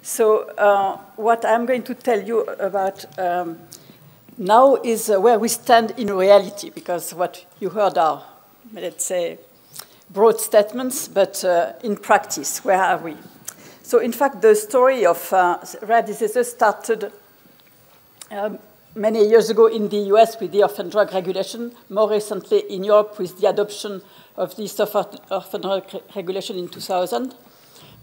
So what I'm going to tell you about now is where we stand in reality, because what you heard are, let's say, broad statements, but in practice, where are we? So in fact, the story of rare diseases started many years ago in the US with the orphan drug regulation, more recently in Europe with the adoption of this orphan drug regulation in 2000.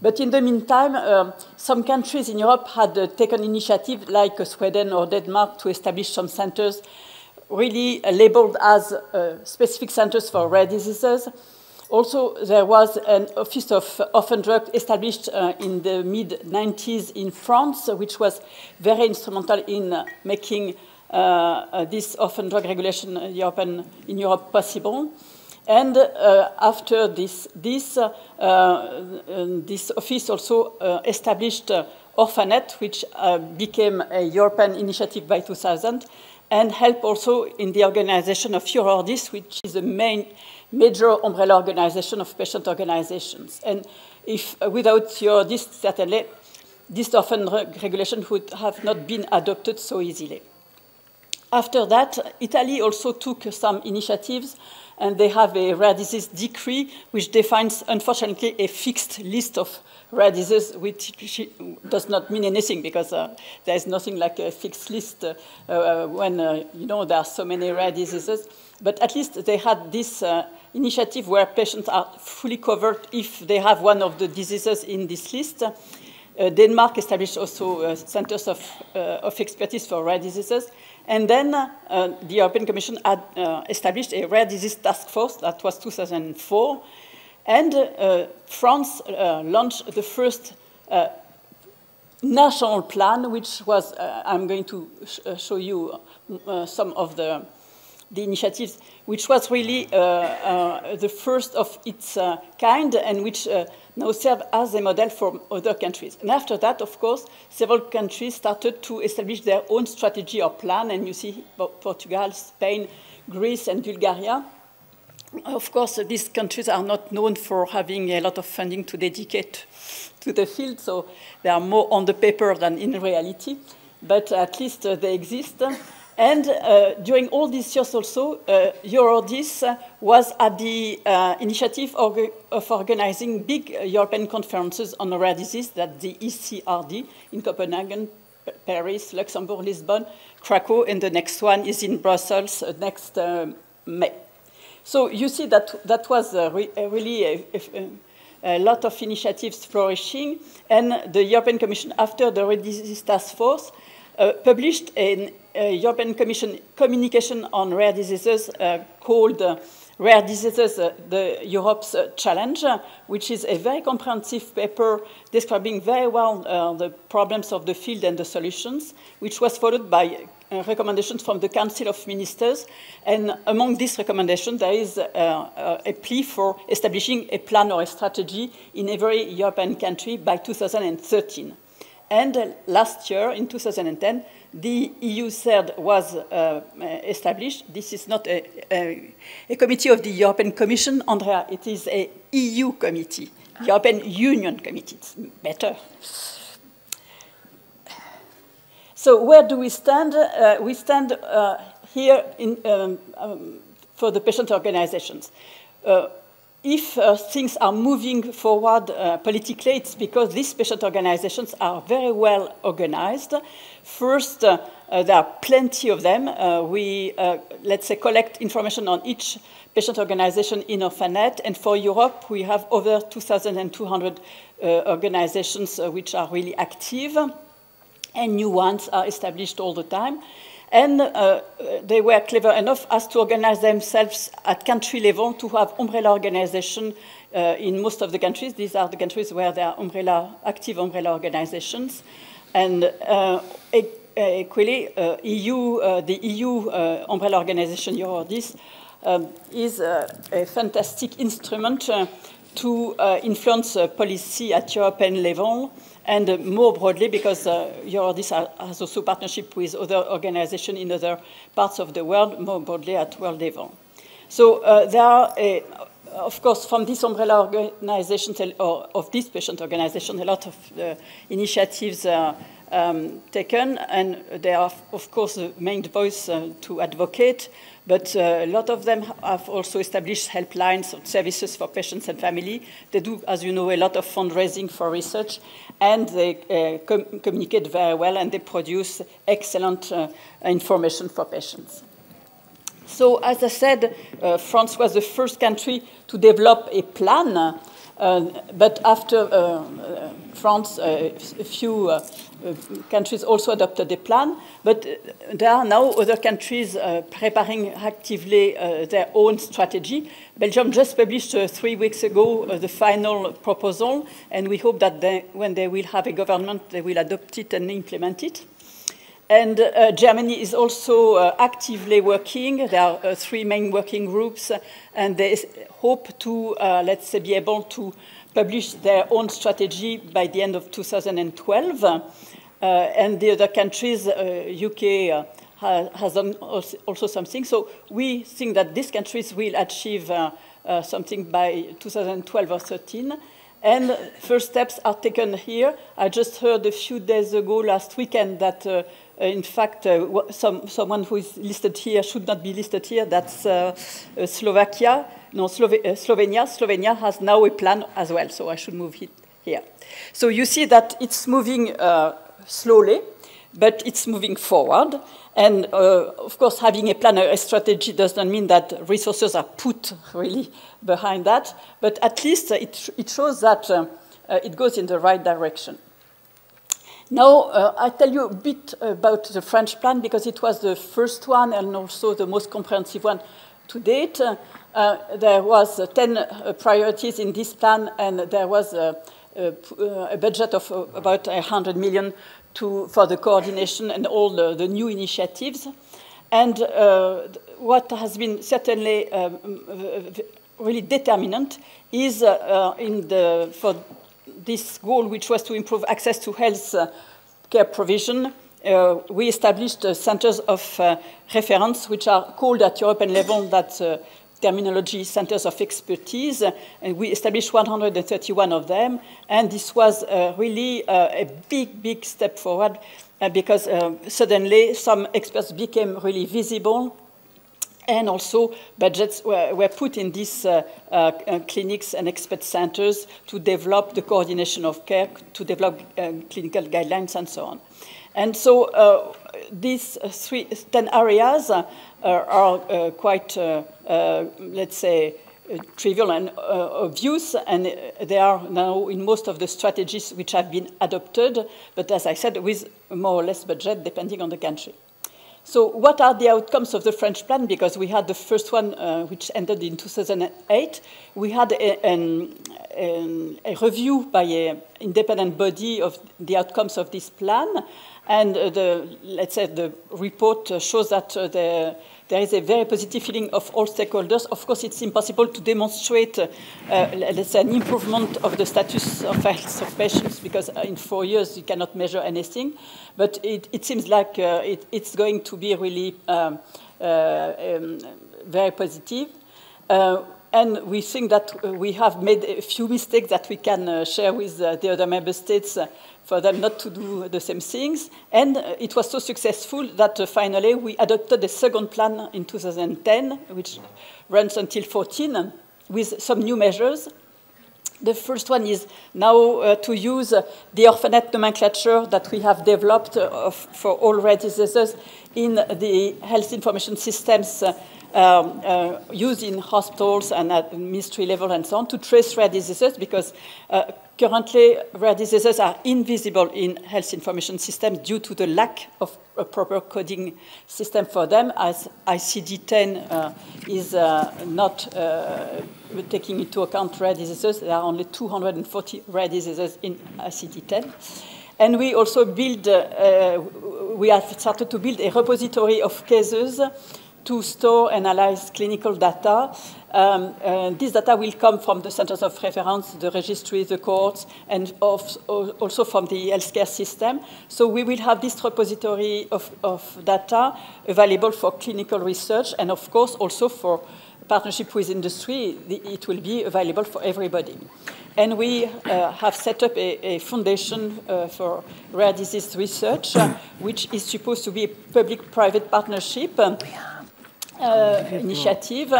But in the meantime, some countries in Europe had taken initiative, like Sweden or Denmark, to establish some centers really labeled as specific centers for rare diseases. Also, there was an office of orphan drug established in the mid-90s in France, which was very instrumental in making this orphan drug regulation in Europe possible. And after this office also established Orphanet, which became a European initiative by 2000, and helped also in the organization of EURORDIS, which is a major umbrella organization of patient organizations. And if without EURORDIS, certainly, this orphan regulation would have not been adopted so easily. After that, Italy also took some initiatives, and they have a rare disease decree, which defines, unfortunately, a fixed list of rare diseases, which does not mean anything, because there is nothing like a fixed list when there are so many rare diseases. But at least they had this initiative where patients are fully covered if they have one of the diseases in this list. Denmark established also centers of expertise for rare diseases. And then the European Commission had established a rare disease task force. That was 2004. And France launched the first national plan, which was, I'm going to show you some of the initiatives, which was really the first of its kind, and which now serve as a model for other countries. And after that, of course, several countries started to establish their own strategy or plan, and you see Portugal, Spain, Greece, and Bulgaria. Of course, these countries are not known for having a lot of funding to dedicate to the field, so they are more on the paper than in reality, but at least they exist. And during all these years also, EURORDIS was at the initiative of organizing big European conferences on rare disease, that the ECRD in Copenhagen, Paris, Luxembourg, Lisbon, Krakow, and the next one is in Brussels next May. So you see that was really a lot of initiatives flourishing, and the European Commission, after the Rare Disease Task Force, published a European Commission communication on rare diseases called Rare Diseases, the Europe's Challenge, which is a very comprehensive paper describing very well the problems of the field and the solutions, which was followed by recommendations from the Council of Ministers. And among these recommendations, there is a plea for establishing a plan or a strategy in every European country by 2013. And last year, in 2010, the EU CERD was established. This is not a committee of the European Commission, Andrea. It is a EU committee, European Union committee. It's better. So where do we stand? We stand here for the patient organizations. If things are moving forward politically, it's because these patient organizations are very well organized. First, there are plenty of them. We, let's say, collect information on each patient organization in Orphanet. And for Europe, we have over 2,200 organizations which are really active. And new ones are established all the time. And they were clever enough as to organize themselves at country level to have umbrella organization in most of the countries. These are the countries where there are active umbrella organizations. And equally, the EU umbrella organization, EURORDIS, is a fantastic instrument to influence policy at European level, and more broadly, because EURORDIS has also partnership with other organizations in other parts of the world, more broadly at world level. So there are of course, from this umbrella organization or of this patient organization, a lot of initiatives taken, and they are, of course, the main voice to advocate, but a lot of them have also established helplines or services for patients and family. They do, as you know, a lot of fundraising for research, and they communicate very well, and they produce excellent information for patients. So, as I said, France was the first country to develop a plan, but after France, a few countries also adopted a plan, but there are now other countries preparing actively their own strategy. Belgium just published 3 weeks ago the final proposal, and we hope that when they will have a government, they will adopt it and implement it. And Germany is also actively working. There are 3 main working groups, and they hope to, let's say, be able to publish their own strategy by the end of 2012. And the other countries, UK has done also something. So we think that these countries will achieve something by 2012 or 13. And first steps are taken here. I just heard a few days ago, last weekend, that in fact, someone who is listed here should not be listed here. That's Slovakia. No, Slovenia. Slovenia has now a plan as well, so I should move it here. So you see that it's moving slowly, but it's moving forward. And of course, having a plan, a strategy does not mean that resources are put really behind that, but at least it shows that it goes in the right direction. Now, I'll tell you a bit about the French plan, because it was the first one and also the most comprehensive one to date. There was 10 priorities in this plan, and there was a budget of about 100 million for the coordination and all the new initiatives. And what has been certainly really determinant is for this goal, which was to improve access to health care provision, we established centers of reference, which are called at European level that terminology centers of expertise, and we established 131 of them, and this was really a big step forward because suddenly some experts became really visible, and also budgets were put in these clinics and expert centers to develop the coordination of care, to develop clinical guidelines, and so on. And so these 10 areas are quite, let's say, trivial and obvious, and they are now in most of the strategies which have been adopted, but as I said, with more or less budget, depending on the country. So what are the outcomes of the French plan? Because we had the first one, which ended in 2008. We had a review by an independent body of the outcomes of this plan. And let's say the report shows that there is a very positive feeling of all stakeholders. Of course, it's impossible to demonstrate, let's say, an improvement of the status of health of patients, because in 4 years you cannot measure anything. But it seems like it's going to be really very positive. And we think that we have made a few mistakes that we can share with the other member states for them not to do the same things. And it was so successful that finally we adopted a second plan in 2010, which runs until 2014, with some new measures. The first one is now to use the orphanet nomenclature that we have developed for all rare diseases in the health information systems used in hospitals and at ministry level and so on, to trace rare diseases, because currently rare diseases are invisible in health information systems due to the lack of a proper coding system for them, as ICD-10 is not taking into account rare diseases. There are only 240 rare diseases in ICD-10. And we also we have started to build a repository of cases to store and analyze clinical data. This data will come from the centers of reference, the registry, the courts, and also from the healthcare system. So we will have this repository of data available for clinical research, and of course also for partnership with industry, it will be available for everybody. And we have set up a foundation for rare disease research, which is supposed to be a public-private partnership initiative,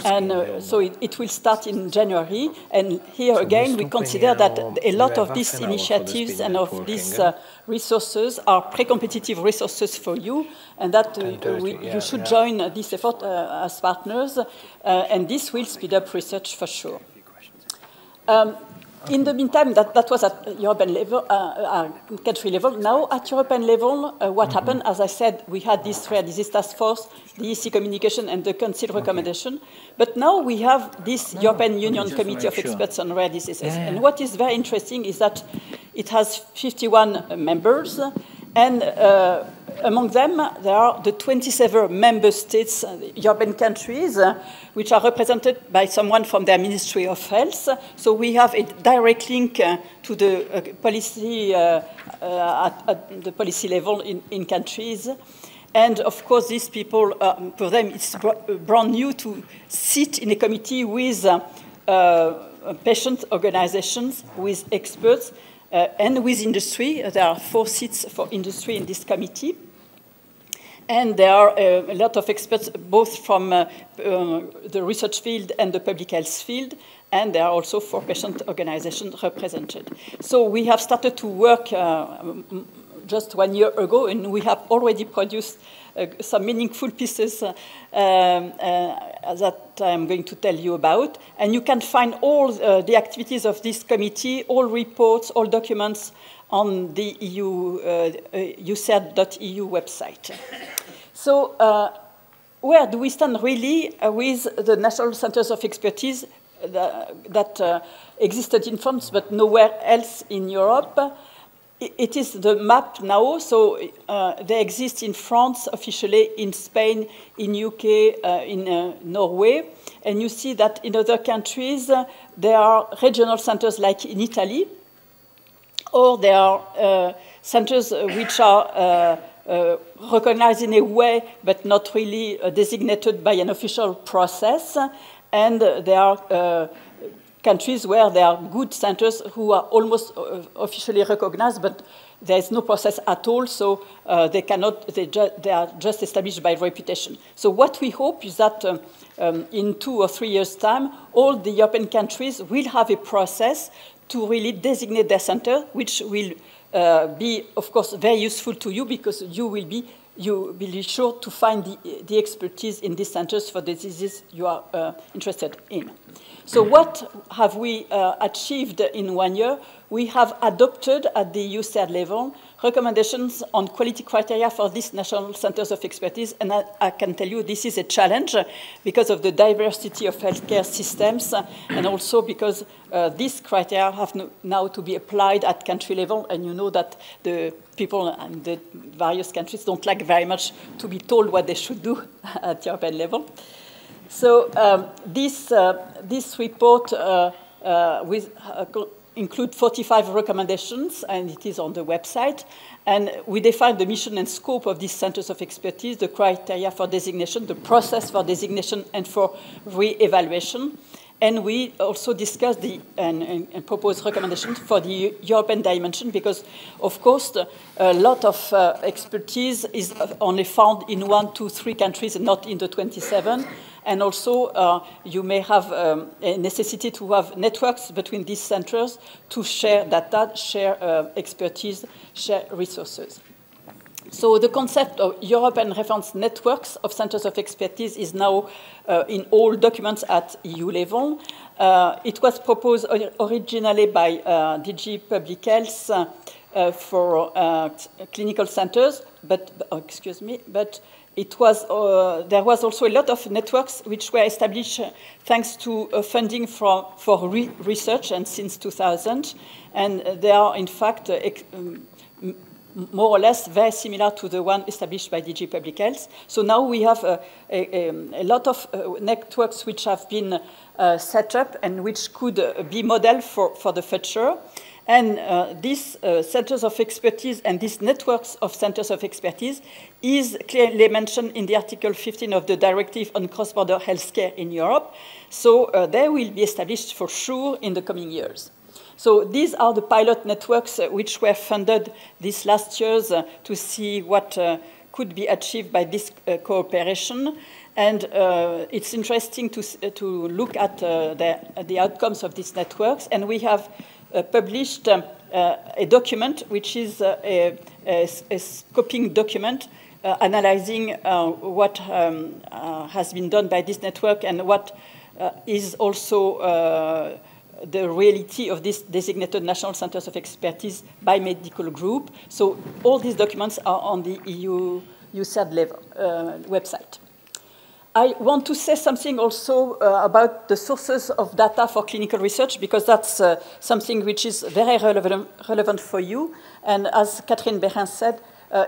and so it will start in January. And here again, we consider that a lot of these initiatives and of these resources are pre-competitive resources for you, and that you should join this effort as partners, and this will speed up research for sure. In the meantime, that was at European level, country level. Now, at European level, what happened? As I said, we had this rare disease task force, the EC communication, and the Council recommendation. But now we have this European Union Committee of Experts on Rare Diseases. And what is very interesting is that it has 51 members, and among them, there are the 27 member states, European countries, which are represented by someone from their Ministry of Health. So we have a direct link to the policy at the policy level in countries. And of course, these people, for them, it's brand new to sit in a committee with patient organizations, with experts, and with industry. There are 4 seats for industry in this committee. And there are a lot of experts, both from the research field and the public health field, and there are also 4 patient organizations represented. So we have started to work just 1 year ago, and we have already produced some meaningful pieces that I'm going to tell you about. And you can find all the activities of this committee, all reports, all documents on the EUCERD.eu website. So where do we stand really with the National Centers of Expertise that existed in France but nowhere else in Europe? It is the map now, so they exist in France officially, in Spain, in UK, in Norway, and you see that in other countries there are regional centers like in Italy, or there are centers which are recognized in a way but not really designated by an official process, and there are countries where there are good centers who are almost officially recognized, but there is no process at all, so they are just established by reputation. So what we hope is that in 2 or 3 years' time, all the European countries will have a process to really designate their center, which will be, of course, very useful to you, because you will be sure to find the expertise in these centers for the diseases you are interested in. So what have we achieved in 1 year? We have adopted at the EUCERD level recommendations on quality criteria for these national centers of expertise, and I can tell you this is a challenge because of the diversity of healthcare systems, and also because these criteria have now to be applied at country level, and you know that the people in the various countries don't like very much to be told what they should do at European level. So this report include 45 recommendations, and it is on the website. And we define the mission and scope of these centers of expertise, the criteria for designation, the process for designation and for re-evaluation. And we also discussed and proposed recommendations for the European dimension, because, of course, a lot of expertise is only found in 1, 2, 3 countries, and not in the 27. And also, you may have a necessity to have networks between these centers to share data, share expertise, share resources. So the concept of European reference networks of centers of expertise is now in all documents at EU level. It was proposed originally by DG Public Health for clinical centers, but it was, there was also a lot of networks which were established thanks to funding for research, and since 2000. And they are, in fact, more or less very similar to the one established by DG Public Health. So now we have a lot of networks which have been set up and which could be model for the future. And these centers of expertise and these networks of centers of expertise is clearly mentioned in the Article 15 of the Directive on Cross-Border Healthcare in Europe. So they will be established for sure in the coming years. So these are the pilot networks which were funded these last years to see what could be achieved by this cooperation. And it's interesting to look at the outcomes of these networks. And we have published a document which is a scoping document analyzing what has been done by this network and what is also the reality of these designated national centers of expertise by medical group. So all these documents are on the EU USAID level, website. I want to say something also about the sources of data for clinical research, because that's something which is very relevant for you. And as Catherine Berin said,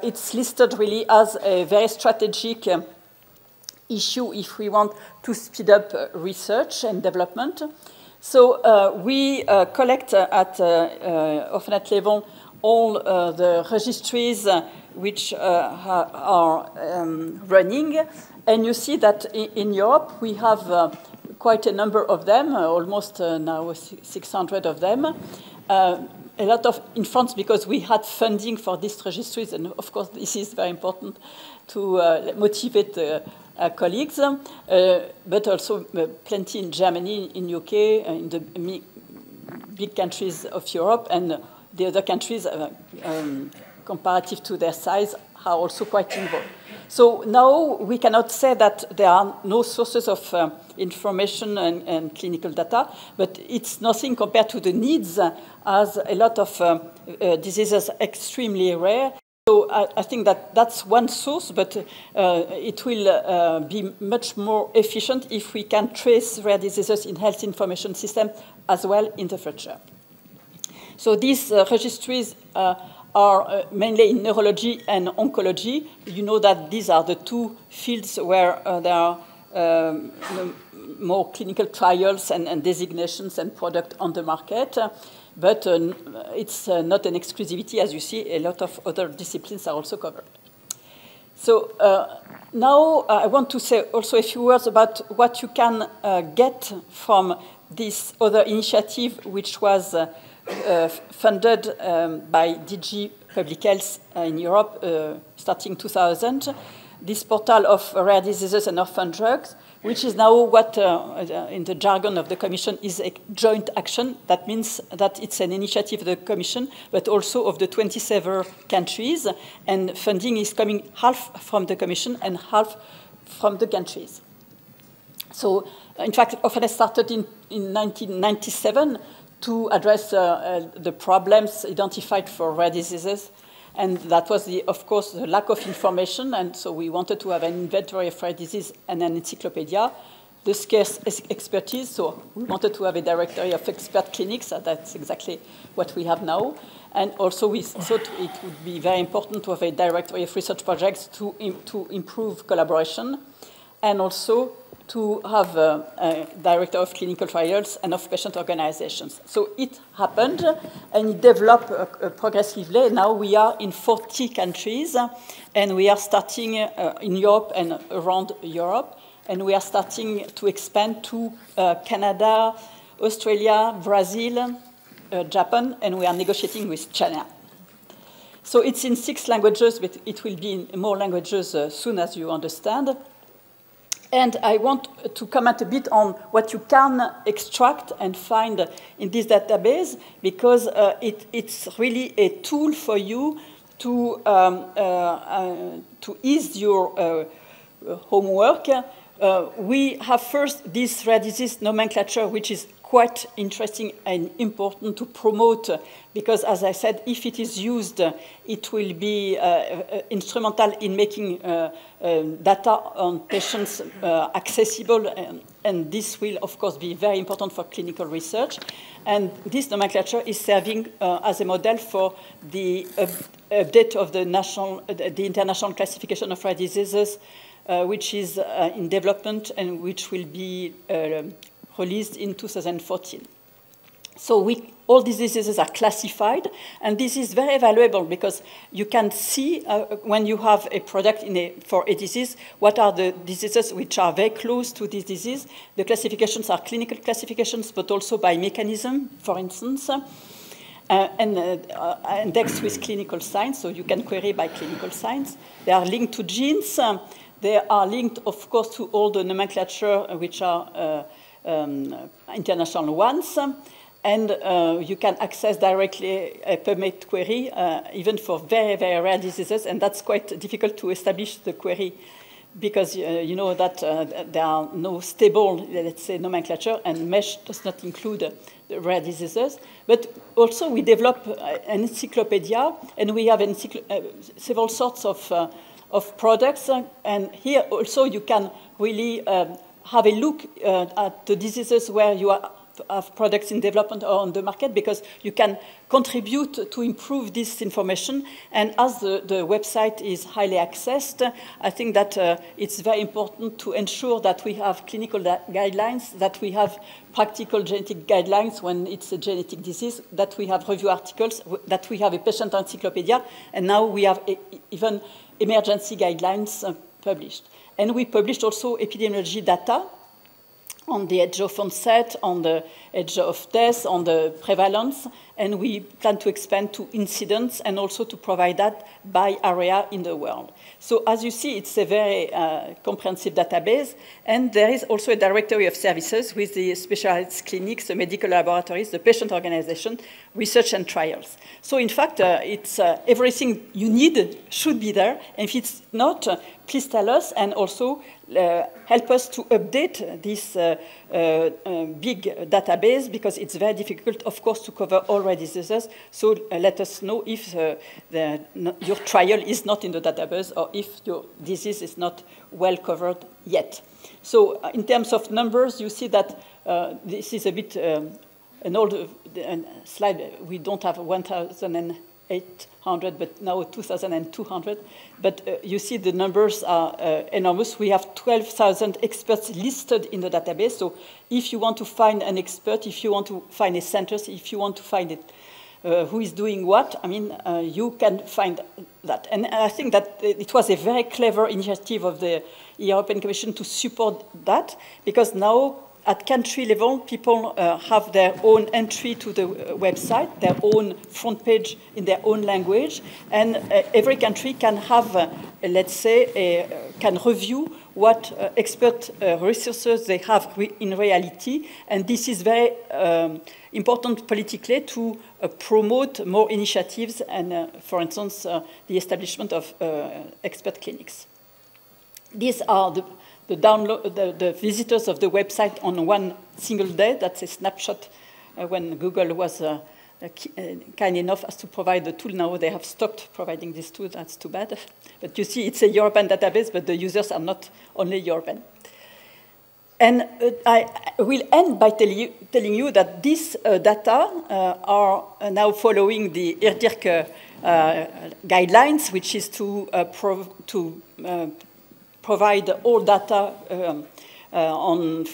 it's listed really as a very strategic issue if we want to speed up research and development. So we collect at ORPHANET level all the registries which are running. And you see that in Europe, we have quite a number of them, almost now 600 of them. A lot of in France, because we had funding for these registries, and of course this is very important to motivate colleagues, but also plenty in Germany, in UK, in the big countries of Europe, and the other countries, comparative to their size, are also quite involved. So now we cannot say that there are no sources of information and clinical data, but it's nothing compared to the needs, as a lot of diseases are extremely rare. So I think that that's one source, but it will be much more efficient if we can trace rare diseases in health information system as well in the future. So these registries are mainly in neurology and oncology. You know that these are the two fields where there are more clinical trials and designations and product on the market. But it's not an exclusivity. As you see, a lot of other disciplines are also covered. So now I want to say also a few words about what you can get from this other initiative, which was funded by DG Public Health in Europe starting 2000, this portal of rare diseases and orphan drugs, which is now what in the jargon of the Commission is a joint action. That means that it's an initiative of the Commission, but also of the 27 countries, and funding is coming half from the Commission and half from the countries. So, in fact, ORPHANET started in 1997 to address the problems identified for rare diseases. And that was, of course, the lack of information. And so we wanted to have an inventory of rare disease and an encyclopedia. The scarce expertise, so we wanted to have a directory of expert clinics. So that's exactly what we have now. And also we thought it would be very important to have a directory of research projects to improve collaboration, and also to have a director of clinical trials and of patient organizations. So it happened, and it developed progressively. Now we are in 40 countries, and we are starting in Europe and around Europe, and we are starting to expand to Canada, Australia, Brazil, Japan, and we are negotiating with China. So it's in 6 languages, but it will be in more languages soon, as you understand. And I want to comment a bit on what you can extract and find in this database, because it's really a tool for you to ease your homework. We have first this rare disease nomenclature, which is quite interesting and important to promote, because, as I said, if it is used, it will be instrumental in making data on patients accessible, and this will, of course, be very important for clinical research. And this nomenclature is serving as a model for the update of the international classification of rare diseases, which is in development and which will be released in 2014. So all these diseases are classified, and this is very valuable because you can see when you have a product for a disease, what are the diseases which are very close to this disease. The classifications are clinical classifications, but also by mechanism, for instance, and indexed with clinical signs, so you can query by clinical signs. They are linked to genes. They are linked, of course, to all the nomenclature, which are international ones. And you can access directly a PubMed query, even for very, very rare diseases. And that's quite difficult to establish the query because you know that there are no stable, let's say, nomenclature, and MESH does not include the rare diseases. But also we develop an encyclopedia, and we have several sorts of products. And here also you can really have a look at the diseases where you have products in development or on the market, because you can contribute to improve this information. And as the website is highly accessed, I think that it's very important to ensure that we have clinical guidelines, that we have practical genetic guidelines when it's a genetic disease, that we have review articles, that we have a patient encyclopedia, and now we have even emergency guidelines published. And we published also epidemiology data on the age of onset, on the age of death, on the prevalence, and we plan to expand to incidence and also to provide that by area in the world. So as you see, it's a very comprehensive database, and there is also a directory of services with the specialized clinics, the medical laboratories, the patient organization, research and trials. So in fact, it's everything you need should be there, and if it's not, please tell us, and also help us to update this big database, because it's very difficult, of course, to cover all rare diseases. So let us know if your trial is not in the database or if your disease is not well covered yet. So in terms of numbers, you see that this is a bit an old slide. We don't have 1,800, but now 2,200. But you see the numbers are enormous. We have 12,000 experts listed in the database. So if you want to find an expert, if you want to find a center, if you want to find it, who is doing what, I mean, you can find that. And I think that it was a very clever initiative of the European Commission to support that, because now at country level, people have their own entry to the website, their own front page in their own language, and every country can have, let's say, can review what expert resources they have in reality, and this is very important politically to promote more initiatives and, for instance, the establishment of expert clinics. These are the visitors of the website on one single day. That's a snapshot when Google was kind enough as to provide the tool. Now they have stopped providing this tool. That's too bad. But you see, it's a European database, but the users are not only European. And I will end by telling you that these data are now following the IRDIRC guidelines, which is to provide all data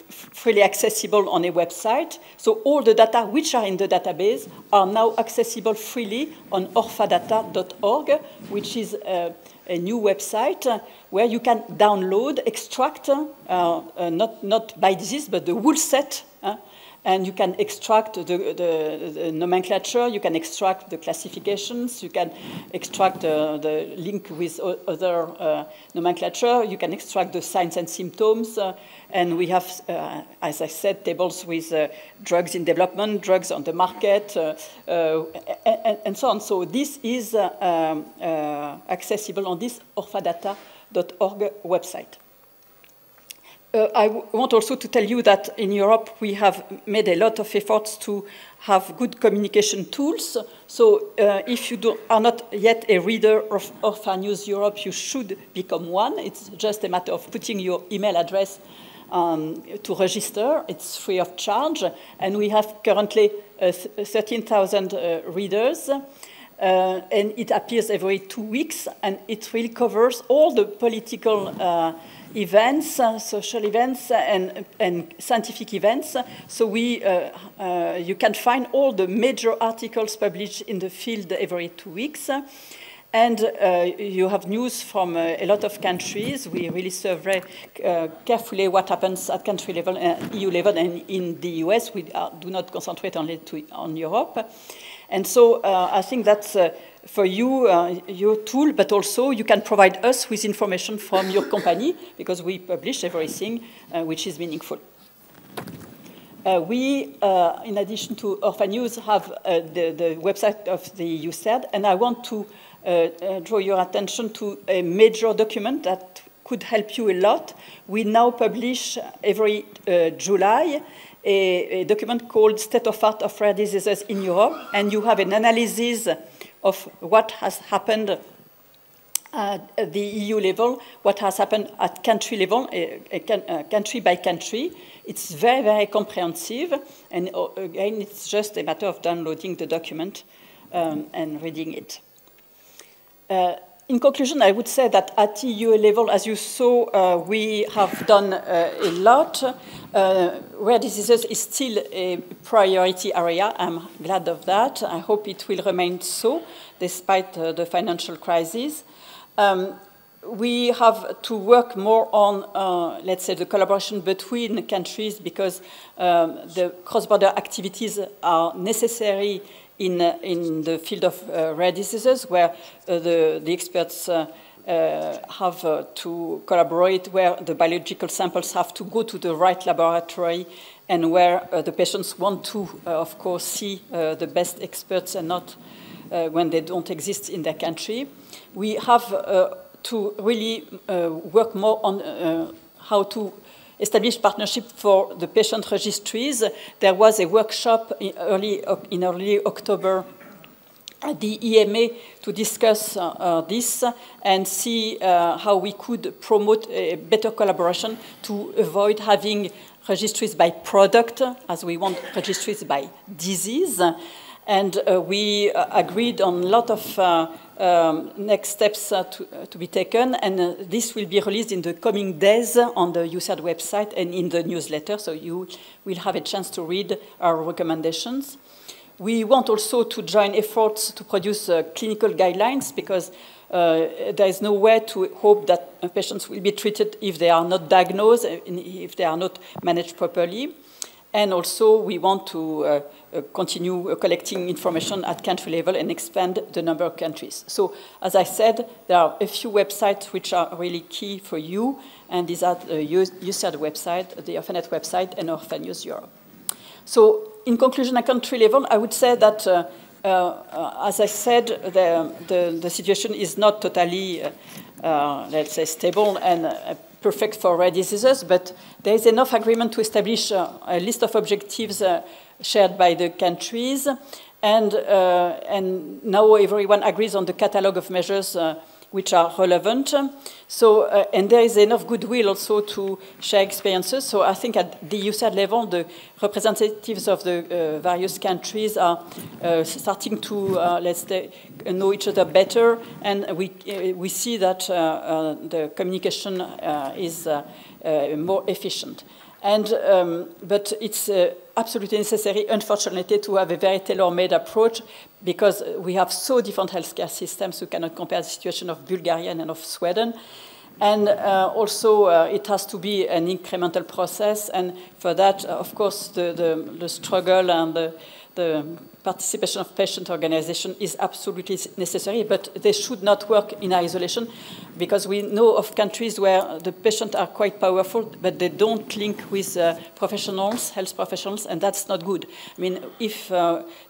freely accessible on a website. So all the data which are in the database are now accessible freely on orphadata.org, which is a new website where you can download, extract, not by disease, but the whole set. And you can extract the nomenclature, you can extract the classifications, you can extract the link with other nomenclature, you can extract the signs and symptoms, and we have, as I said, tables with drugs in development, drugs on the market, and so on. So this is accessible on this orphadata.org website. I want also to tell you that in Europe we have made a lot of efforts to have good communication tools. So if you are not yet a reader of Orphanews Europe, you should become one. It's just a matter of putting your email address to register. It's free of charge. And we have currently 13,000 readers. and it appears every 2 weeks, and it really covers all the political events, social events, and scientific events. So you can find all the major articles published in the field every 2 weeks. And you have news from a lot of countries. We really survey carefully what happens at country level, EU level, and in the US. We do not concentrate only on Europe. And so I think that's for you, your tool, but also you can provide us with information from your company, because we publish everything which is meaningful. We, in addition to Orphan News, have the website of the UCERD, and I want to draw your attention to a major document that could help you a lot. We now publish every July a document called State of Art of Rare Diseases in Europe, and you have an analysis of what has happened at the EU level, what has happened at country level, country by country. It's very, very comprehensive, and again, it's just a matter of downloading the document and reading it. In conclusion, I would say that at EU level, as you saw, we have done a lot. Rare diseases is still a priority area. I'm glad of that. I hope it will remain so, despite the financial crisis. We have to work more on, let's say, the collaboration between countries, because the cross-border activities are necessary in the field of rare diseases, where the experts have to collaborate, where the biological samples have to go to the right laboratory, and where the patients want to, of course, see the best experts and not when they don't exist in their country. We have to really work more on how to establish partnership for the patient registries. There was a workshop in early October at the EMA to discuss this and see how we could promote a better collaboration to avoid having registries by product, as we want registries by disease. And we agreed on a lot of next steps to be taken, and this will be released in the coming days on the UCERD website and in the newsletter, so you will have a chance to read our recommendations. We want also to join efforts to produce clinical guidelines, because there is no way to hope that patients will be treated if they are not diagnosed, if they are not managed properly. And also, we want to continue collecting information at country level and expand the number of countries. So, as I said, there are a few websites which are really key for you, and these are the UCERD website, the Orphanet website, and Orphan News Europe. So, in conclusion, at country level, I would say that, as I said, the situation is not totally, let's say, stable and perfect for rare diseases, but there is enough agreement to establish a list of objectives shared by the countries, and now everyone agrees on the catalogue of measures which are relevant. So, and there is enough goodwill also to share experiences. So I think at the UCERD level, the representatives of the various countries are starting to, let's say, know each other better, and we see that the communication is more efficient. And, but it's absolutely necessary, unfortunately, to have a very tailor-made approach, because we have so different healthcare systems. We cannot compare the situation of Bulgaria and of Sweden. And also, it has to be an incremental process. And for that, of course, the struggle and the participation of patient organization is absolutely necessary, but they should not work in isolation, because we know of countries where the patients are quite powerful, but they don't link with professionals, health professionals, and that's not good. I mean, if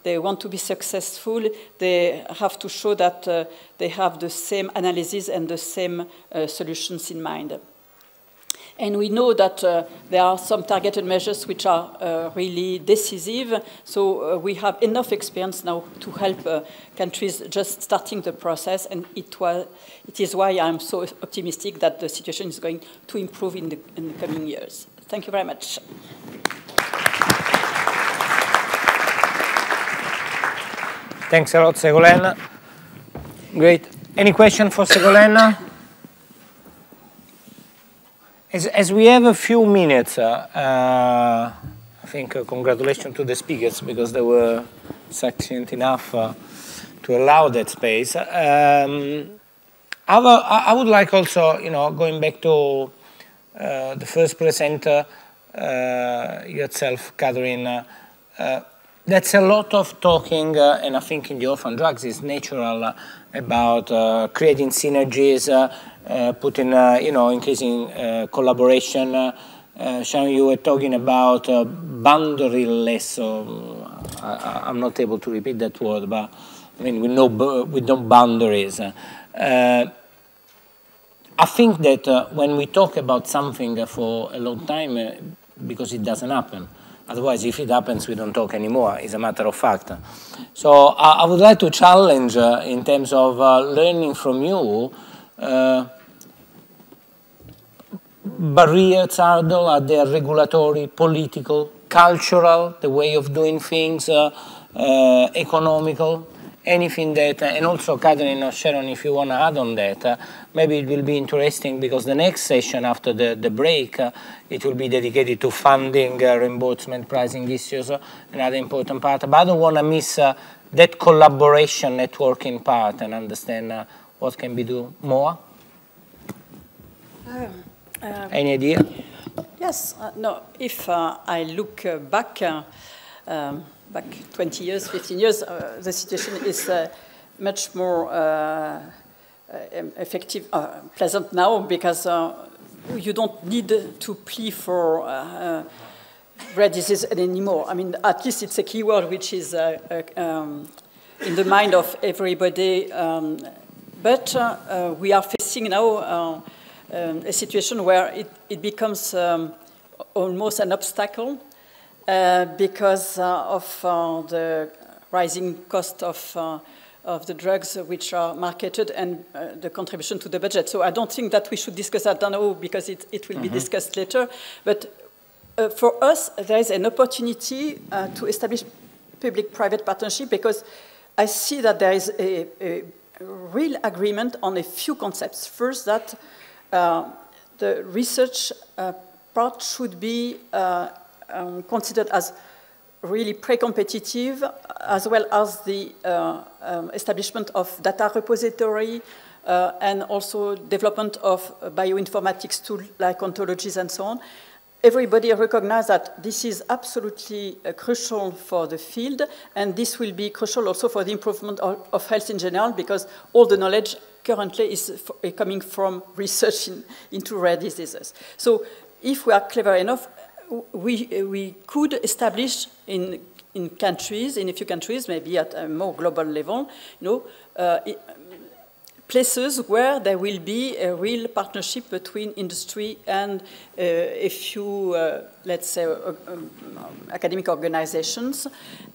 they want to be successful, they have to show that they have the same analysis and the same solutions in mind. And we know that there are some targeted measures which are really decisive. So we have enough experience now to help countries just starting the process. And it is why I'm so optimistic that the situation is going to improve in the coming years. Thank you very much. Thanks a lot, Ségolène. Great. Any question for Ségolène? As we have a few minutes, I think congratulations to the speakers because they were succinct enough to allow that space. I would like also, going back to the first presenter, yourself, Catherine, that's a lot of talking, and I think in the orphan drugs is natural about creating synergies, putting, increasing collaboration. Sharon, you were talking about boundaryless, so I'm not able to repeat that word, but I mean, with no boundaries. I think that when we talk about something for a long time, because it doesn't happen. Otherwise, if it happens, we don't talk anymore. It's a matter of fact. So I would like to challenge in terms of learning from you. Barriers, hurdles, are there regulatory, political, cultural, the way of doing things, economical, anything that, and also Catherine or Sharon, if you want to add on that, maybe it will be interesting because the next session after the break, it will be dedicated to funding, reimbursement, pricing issues, another important part. But I don't want to miss that collaboration, networking part and understand what can be do more. Any idea? Yes. No. If I look back 20 years, 15 years, the situation is much more effective, pleasant now because you don't need to plea for rare disease anymore. I mean, at least it's a keyword which is in the mind of everybody. But we are facing now a situation where it becomes almost an obstacle because of the rising cost of the drugs which are marketed and the contribution to the budget. So I don't think that we should discuss that now because it will be discussed later. But for us, there is an opportunity to establish public-private partnership because I see that there is a real agreement on a few concepts. First, that the research part should be considered as really pre-competitive, as well as the establishment of data repository and also development of bioinformatics tools like ontologies and so on. Everybody recognizes that this is absolutely crucial for the field, and this will be crucial also for the improvement of health in general, because all the knowledge currently is coming from research into rare diseases. So if we are clever enough, we could establish in countries, in a few countries, maybe at a more global level, places where there will be a real partnership between industry and a few, let's say, academic organizations.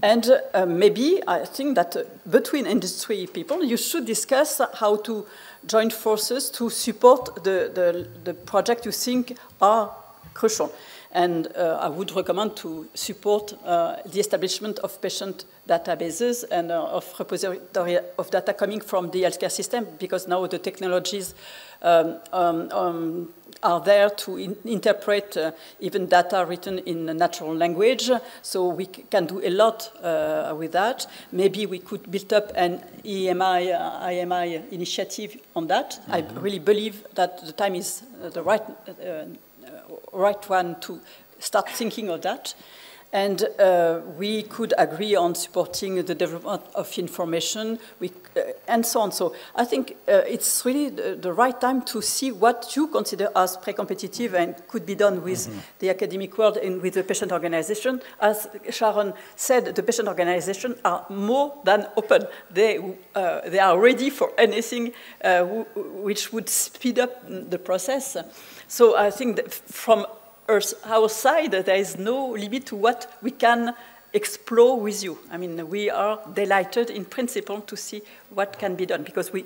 And maybe I think that between industry people, you should discuss how to join forces to support the project you think are crucial. And I would recommend to support the establishment of patient databases and of repository of data coming from the healthcare system, because now the technologies are there to interpret even data written in a natural language. So we can do a lot with that. Maybe we could build up an IMI initiative on that. I really believe that the time is the right one to start thinking of that. And we could agree on supporting the development of information and so on. So I think it's really the right time to see what you consider as pre-competitive and could be done with the academic world and with the patient organization. As Sharon said, the patient organizations are more than open. They are ready for anything which would speed up the process. So I think that from our side, there is no limit to what we can explore with you. I mean, we are delighted in principle to see what can be done, because we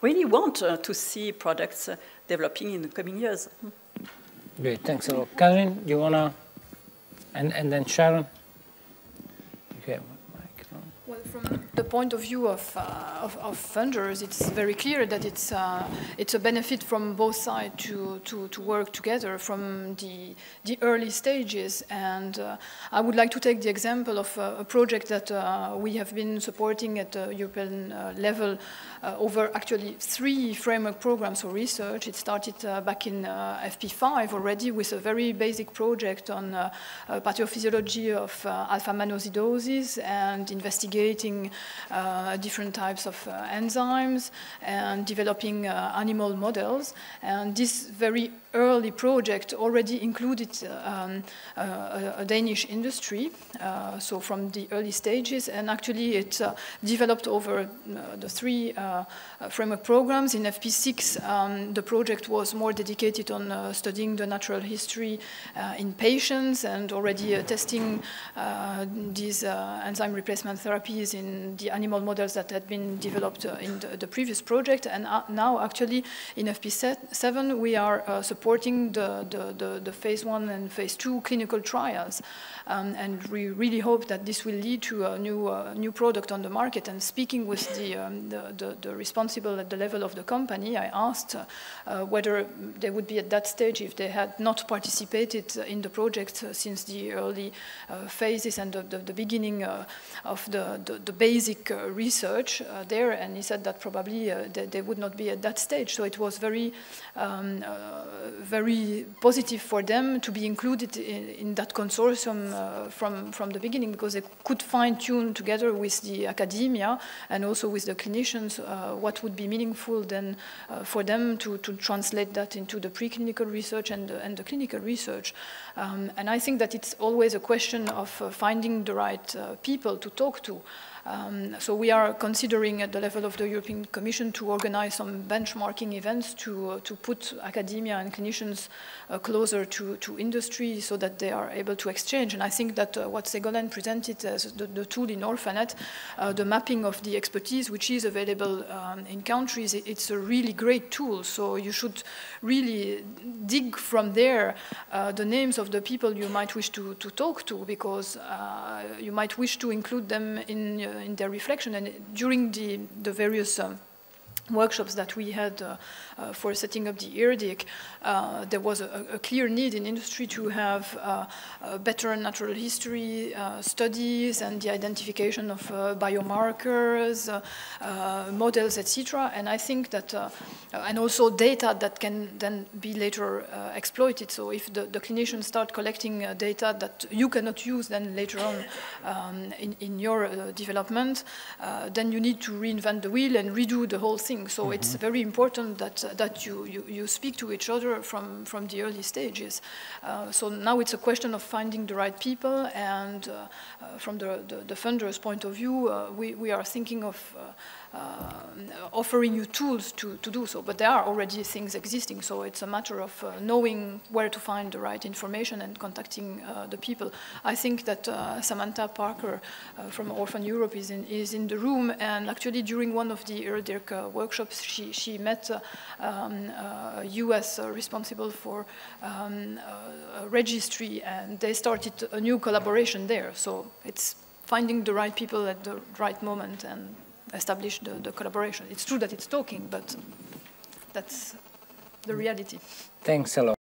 really want to see products developing in the coming years. Great, thanks a lot. Catherine, you want to, and then Sharon? Okay. Well, from the point of view of funders, it's very clear that it's a benefit from both sides to work together from the early stages. And I would like to take the example of a project that we have been supporting at the European level over actually 3 framework programs for research. It started back in FP5 already with a very basic project on pathophysiology of alpha-mannosidosis and investigating different types of enzymes and developing animal models. And this very early project already included a Danish industry, so from the early stages, and actually it developed over the 3 framework programs. In FP6, the project was more dedicated on studying the natural history in patients and already testing these enzyme replacement therapies in the animal models that had been developed in the previous project. And now actually in FP7 we are supporting the phase 1 and phase 2 clinical trials. And we really hope that this will lead to a new product on the market. And speaking with the responsible at the level of the company, I asked whether they would be at that stage if they had not participated in the project since the early phases and the beginning of the basic research there. And he said that probably they would not be at that stage. So it was very very positive for them to be included in that consortium from the beginning, because they could fine-tune together with the academia and also with the clinicians what would be meaningful then for them to translate that into the preclinical research and the clinical research. And I think that it's always a question of finding the right people to talk to. So we are considering at the level of the European Commission to organize some benchmarking events to put academia and clinicians closer to industry so that they are able to exchange. And I think that what Ségolène presented as the tool in Orphanet, the mapping of the expertise which is available in countries, it's a really great tool. So you should really dig from there the names of the people you might wish to talk to, because you might wish to include them in their reflection. And during the various workshops that we had for setting up the ERDIC, there was a clear need in industry to have better natural history studies and the identification of biomarkers, models, etc. And I think that, and also data that can then be later exploited. So if the clinicians start collecting data that you cannot use then later on in your development, then you need to reinvent the wheel and redo the whole thing. So it's very important that you speak to each other from the early stages. So now it's a question of finding the right people, and from the funders' point of view, we are thinking of offering you tools to do so. But there are already things existing, so it's a matter of knowing where to find the right information and contacting the people. I think that Samantha Parker from Orphan Europe is in the room, and actually during one of the ERDIC workshops she met a US responsible for a registry, and they started a new collaboration there. So it's finding the right people at the right moment and establish the collaboration. It's true that it's talking, but that's the reality. Thanks a lot.